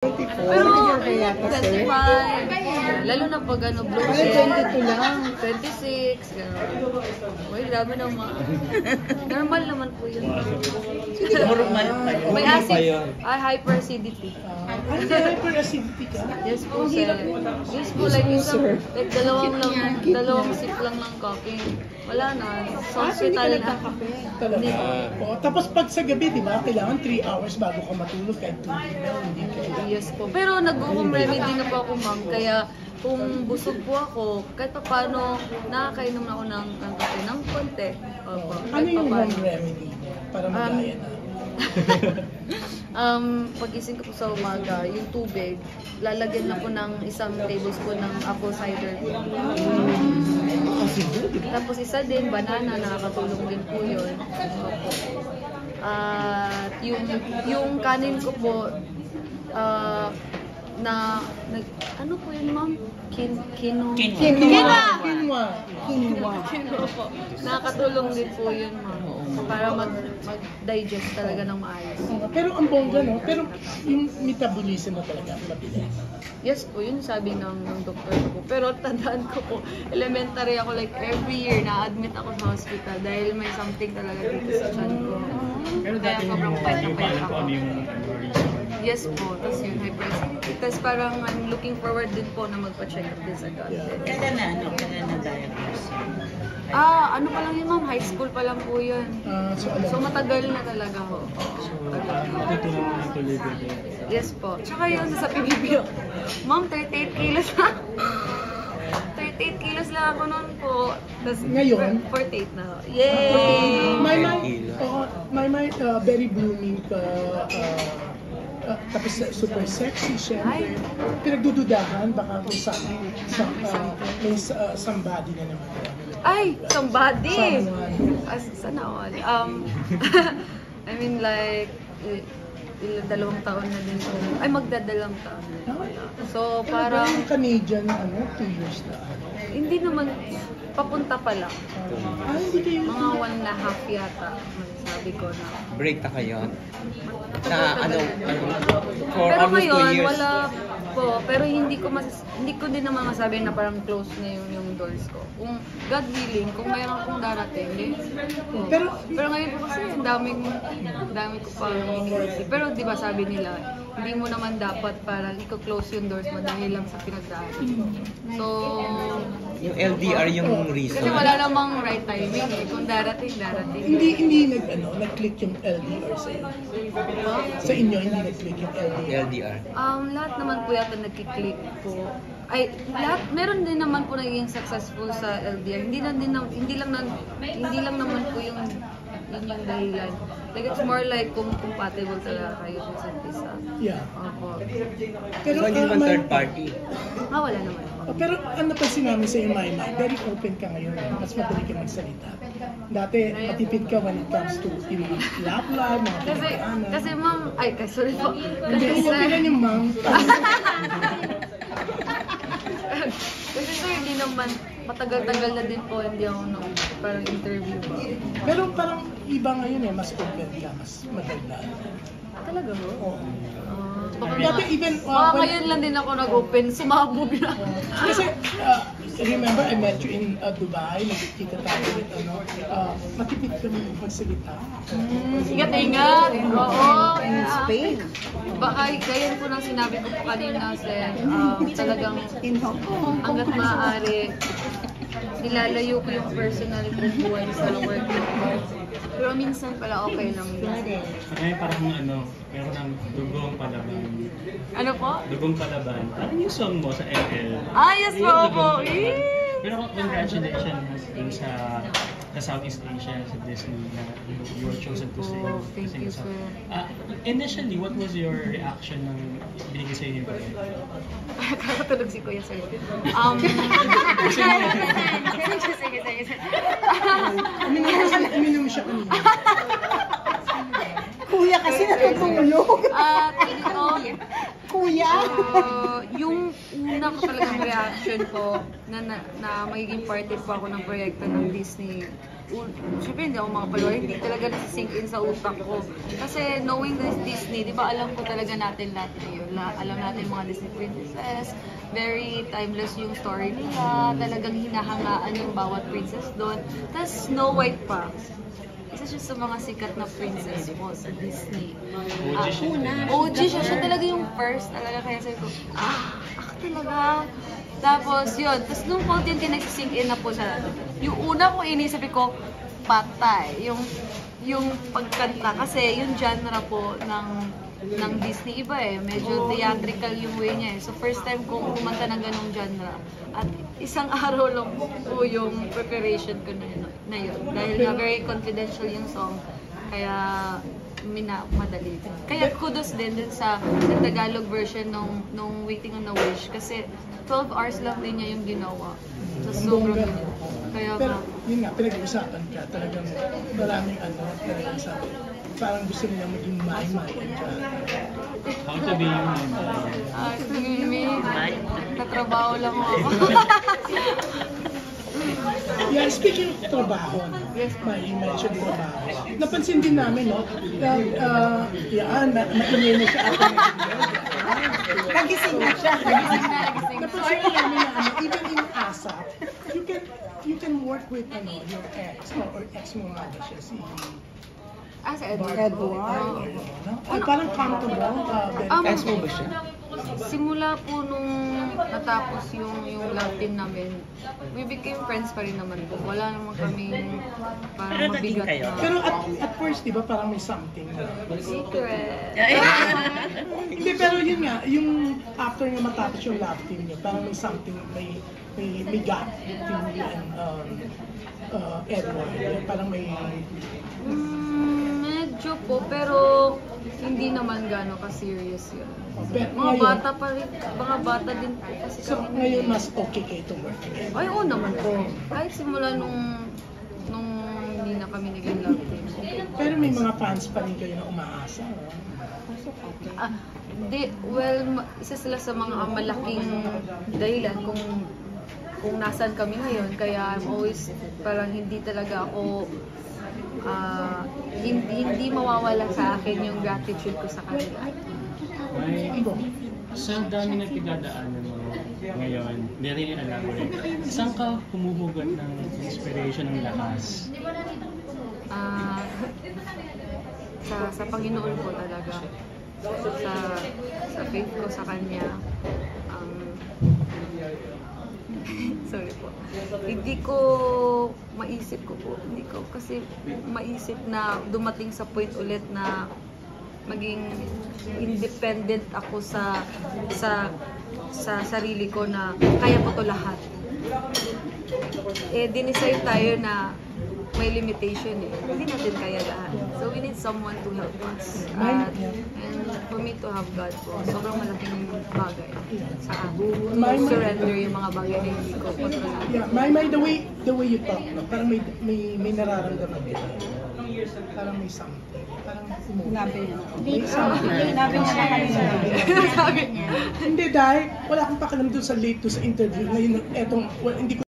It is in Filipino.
Pero, kaya kasi. 25, lalo na pag ano, blue Ay, 22 lang. 26, gano'n. Uy, dami naman. Normal naman po yun. Normal pa yun. May acid, hyperacidity. Hyperacidity ka? Yes po, sir. Yes po, like isang, like dalawang sip lang ng coffee. Wala na. Sa hospital na. Talaga. Oo. Tapos pag sa gabi, di ba, kailangan 3 hours bago ka matulog kahit tubig na, hindi ka. Yes po. Pero nag-home remedy na po ako, ma'am. Kaya kung busog po ako, kahit pa paano, nakakainom na ako ng kape ng konti. Opo. Ano yung home remedy para magaya na? Pag-gising ko po sa umaga, yung tubig, lalagyan na po ng isang tablespoon ng apple cider. Tapos isa din, banana, nakakatulong din po yun. At yung kanin ko po, ano po yun, ma'am? Quinoa po. Nakakatulong din po yun, ma'am. Para mag-digest talaga ng maayos. Pero ang bongga, no? Pero yung metabolism mo talaga mabilis. Yes po, yun sabi ng doktor ko. Pero tandaan ko po, elementary ako, like every year na-admit ako sa hospital dahil may something talaga dito sa chan ko. Pero dati sobrang pait na pait ako. yung Yes po, tapos yun, hyperacidity. Tapos parang I'm looking forward din po na magpa-check up din sa God. Kailan na diagnose? Ano pa lang yun, ma'am? High school pa lang po yun. So matagal na talaga ho. Tutulong na tuloy din. Yes po. Tsaka yun sa PBB. Ma'am, 38 kilos na. 38 kilos lang ako noon po. Tapos, ngayon? 48 na ho. Yay! May very blooming ka. Tapos super sexy, syempre. Pinagdududahan, baka kung may somebody na naman. Ay, somebody! Someone. Sana all. I mean like, 2 taon na din po. Ay, magdadalawang taon na. So, parang, Canadian, 2 years na. hindi naman, papunta pa lang. Hindi kayo. Mga 1.5 yata, sabi ko na. Break na kayo? Na for Pero almost 2 ngayon, years. wala po. Pero hindi ko din naman masabi na parang close na yung doors ko. Kung God willing, kung mayroon akong darating, Pero ngayon po kasi, ang dami ko pa iniisip. Pero di ba sabi nila, hindi mo naman dapat parang i-close yung doors mo dahil lang sa pinagdaanan. So, Yung LDR yung reason. kasi wala namang right timing eh. Kung darating. Hindi nag-click yung LDR sa inyo. Sa inyo, hindi nag-click yung LDR. LDR. Lahat naman po yata nagki-click po. Ay, lahat meron din naman po naging successful sa LDR. Hindi lang naman po yung dahilan. Like it's more like kung compatible talaga kayo sa isa't isa. Yeah. Opo. Pero So, hindi naman third party. Wala naman. Pero napansin namin sa iyo, Maymay, very open ka ngayon. Mas madali ka magsalita. Dati, matipid ka when it comes to lap-lap, mga pinagdaanan. Kasi ma'am, sorry po. Hindi, uwapiran yung ma'am. Kasi sir, hindi naman, matagal-tagal na din po, hindi ako nung parang interview ba. Pero parang iba ngayon mas open ka, mas madagdag. Talaga mo? Oo. Dati even, ngayon lang din ako nag-open, sumabog na. Kasi, remember, I met you in Dubai, nagkikita tayo with, matipid ka mo magsalita. Ingat-ingat! Oo! In Spain. Baka ganyan po nang sinabi ko po kanina, sir, talagang hanggat maaari, nilalayo ko yung personal buhay sa work. Pero minsan pala okay lang yun. Ay, parang meron ng dugong palaban. Ano po? Dugong palaban. Parang yung song mo sa LL. Yes po! Pero congratulations dun sa Southeast Asia, sa Disney, na you were chosen to sing. Thank you, sir. Initially, what was your reaction nang binigay sa inyo? Kakatulog si Kuya, sir. Sige. Uminom siya kanina. Kuya kasi natutulog. Kuya! Yung una ko talagang reaction po na magiging party po ako ng proyekto ng Disney syempre hindi ako makapalawa, hindi talaga nasisink in sa utak ko. Kasi knowing this Disney, di ba alam ko talaga natin lahat na yun. Alam natin mga Disney princesses, very timeless yung story nila, talagang hinahangaan yung bawat princess doon. Tapos Snow White pa. Isa siya sa mga sikat na princess po sa Disney. OG siya talaga yung first talaga. Kaya sabi ko, ako talaga. Tapos yun, tapos nung content yung nagsisink in na po sa yung una ko inisip ko, patay. Yung pagkanta. Kasi yung genre po ng Disney iba eh. Medyo theatrical yung way niya eh. So first time kong kumanta ng ganong genre. At isang araw lang po yung preparation ko na yun. Dahil nga very confidential yung song. Kaya madali. Kaya kudos din sa Tagalog version nung Waiting on a Wish. Kasi 12 hours lang din niya yung ginawa. So sobrang yun. Kaya pero yun nga, pinag-uusapan ka. Talagang maraming pinag-uusapan. Parang gusto nila maging may-may. How to be human. Tatrabaho lang ako. Yeah, speaking of trabaho, may mention trabaho. Napansin din namin, no? Maingay na siya ako. Nagising na siya. Napansin din namin na even in ASAP, you can work with your ex or ex mo nga ba siya, si Sa Edward. Ay, parang comfortable. Ex mo ba siya? Simula po nung natapos yung love team namin, we became friends pa rin naman po. Wala naman kaming parang mabigat na... Pero at first, di ba, parang may something na... Secret! Hindi, pero yun nga, yung after nga matapos yung love team niya, parang may something, may gap between you and Edward. Parang may... Medyo po, pero hindi naman gano'n ka-serious yun. Mga bata pa rin, mga bata din po kasi So, kami. ngayon mas okay kayo to work together? Ay, oo naman po. Kahit simula nung hindi na kami naging love team. Pero may mga fans pa rin kayo na umaasa. Isa sila sa mga malaking dahilan kung nasaan kami ngayon. Kaya I'm always, parang hindi talaga ako hindi mawawala sa akin yung gratitude ko sa kanila. Sa dami ng pinagdadaanan mo ngayon, hindi rin elaborate. Saan ka humuhugot ng inspiration ng lakas? Sa Panginoon po talaga. Sa faith ko sa Kanya. Sorry po. Hindi ko maisip kasi maisip na dumating sa point ulit na maging independent ako sa sarili ko na kaya ko to lahat. Dinicide tayo na may limitation eh. Hindi natin kaya lahat. So we need someone to help us. And for me to have God po, sobrang malaking bagay sa akin. To surrender yung mga bagay na hindi ko kontrolado. Yeah, the way you talk, no? Parang may nararamdaman ka. Parang may something. Parang Sinabi niya. may something. Sinabi niya na kanina. Hindi dahil wala akong pakialam doon sa late to sa interview. Ngayon, hindi ko